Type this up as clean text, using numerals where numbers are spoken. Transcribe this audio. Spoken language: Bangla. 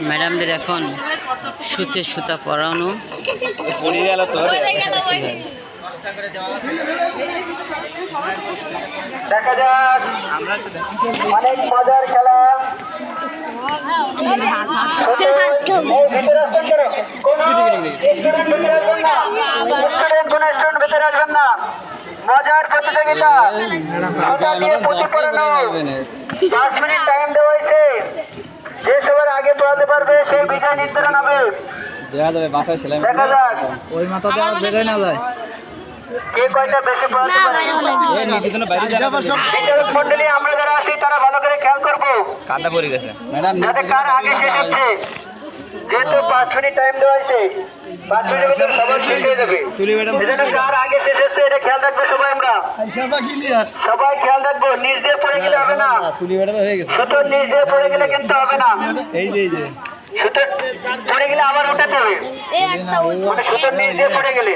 ম্যাডামদের এখন সূচে সুতা পরানো দেখা যাক অনেক মজার খেলা। মজার প্রতিযোগিতা 5 মিনিট টাইম দেওয়া হয়েছে। যে সবার আগে পড়াতে পারবে সে বিজয় নির্ধারণ হবে। দেখা যাক ওই মাথা দেওয়া বেরোয় না যায় কে কয়টা বেশি পড়াতে পারবে। মন্ডলী আমরা যারা আছি তারা ভালো করে খেয়াল করবো যাতে কার আগে শেষ হচ্ছে। যেহেতু 5 মিনিট টাইম দেওয়া হয়েছে 5 মিনিটের ভিতরে সবার শেষ হয়ে যাবে। এজন্য কার আগে শেষ হচ্ছে এটা খেয়াল রাখবো সবাই। আমরা সবাই খেয়াল রাখবো। নিচ দিয়ে পড়ে গেলে হবে না, শুধু নিচ দিয়ে পড়ে গেলে কিন্তু হবে না। সুতো পড়ে গেলে আবার উঠাতে হবে, মানে সুতোর নিচ দিয়ে পড়ে গেলে